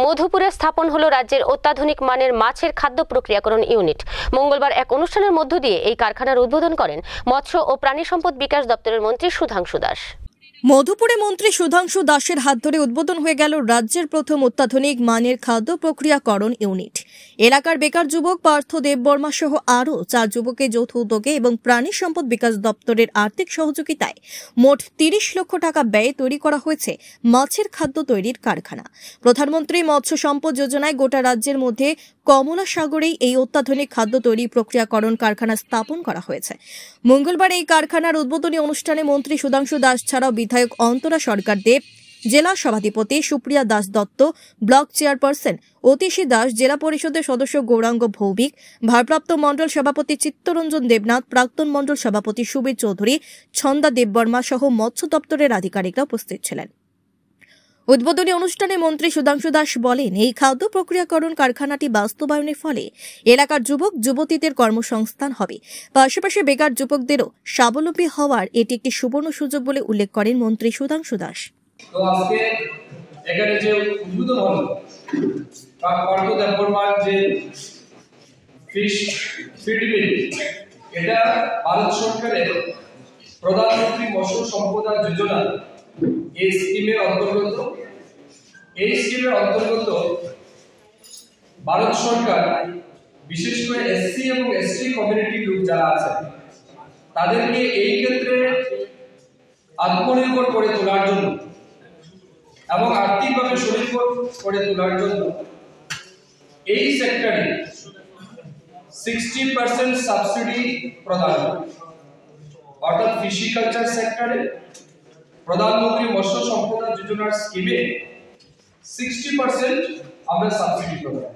মধুপুরে স্থাপন হলো রাজ্যের অত্যাধুনিক মানের মাছের খাদ্য প্রক্রিয়াকরণ ইউনিট। মঙ্গলবার এক অনুষ্ঠানের মধ্য দিয়ে এই কারখানার উদ্বোধন করেন মৎস্য ও প্রাণী সম্পদ বিকাশ দপ্তরের মন্ত্রী সুধাংশু দাস। মধুপুরে মন্ত্রী সুধাংশু দাসের হাত ধরে উদ্বোধন হয়ে গেল রাজ্যের প্রথম অত্যাধুনিক মানের খাদ্য প্রক্রিয়াকরণ ইউনিট। এলাকার বেকার যুবক পার্থ দেববর্মা সহ আরও 4 যুবকের যৌথ উদ্যোগে এবং প্রাণী সম্পদ বিকাশ দপ্তরের আর্থিক সহযোগিতায় মোট 30 লক্ষ টাকা ব্যয়ে তৈরি করা হয়েছে মাছের খাদ্য তৈরির কারখানা। প্রধানমন্ত্রী মৎস্য সম্পদ যোজনায় গোটা রাজ্যের মধ্যে কমলা সাগরেই এই অত্যাধুনিক খাদ্য তৈরি প্রক্রিয়াকরণ কারখানা স্থাপন করা হয়েছে। মঙ্গলবার এই কারখানার উদ্বোধনী অনুষ্ঠানে মন্ত্রী সুধাংশু দাস ছাড়াও বিধায়ক অন্তরা সরকার দেব, জেলা সভাধিপতি সুপ্রিয়া দাস দত্ত, ব্লক চেয়ারপারসন অতিশী দাস, জেলা পরিষদের সদস্য গৌরাঙ্গ ভৌমিক, ভারপ্রাপ্ত মণ্ডল সভাপতি চিত্তরঞ্জন দেবনাথ, প্রাক্তন মণ্ডল সভাপতি সুবীর চৌধুরী, ছন্দা দেববর্মা সহ মৎস্য দপ্তরের আধিকারিকরা উপস্থিত ছিলেন। উদ্বোধনী অনুষ্ঠানে মন্ত্রী সুধাংশু দাস বলেন, এই খাদ্য প্রক্রিয়াকরণ কারখানাটি বাস্তবায়নের ফলে এলাকার যুবক যুবতীদের কর্মসংস্থান হবে, পাশাপাশি বেকার যুবকদেরও স্বাবলম্বী হওয়ার এটি একটি সুবর্ণ সুযোগ বলে উল্লেখ করেন মন্ত্রী সুধাংশু দাস। তো আজকে এখানে যে উদ্বোধন হলো পার্থ দেববর্মার যে ফিড মিল, এটা ভারত সরকারের প্রধানমন্ত্রী মৎস্য সম্পদা যোজনা এই স্কিমের অন্তর্গত। এই স্কিমের অন্তর্গত ভারত সরকার বিশেষ করে এসসি এবং এসটি কমিউনিটির লোক যারা আছে তাদেরকে এই ক্ষেত্রে আত্মনির্ভর করে তোলার জন্য এবং আর্থিকভাবে স্বনির্ভর করে তোলার জন্য এই সেক্টরে 60% সাবসিডি প্রদান, অর্থাৎ ফিশিকালচার সেক্টরে প্রধানমন্ত্রী মৎস্য সম্পদা যোজনার স্কিমে 60% আমরা সাবসিডি প্রদান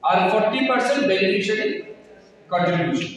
আর 40% বেনিফিশিয়ারি কন্ট্রিবিউশন।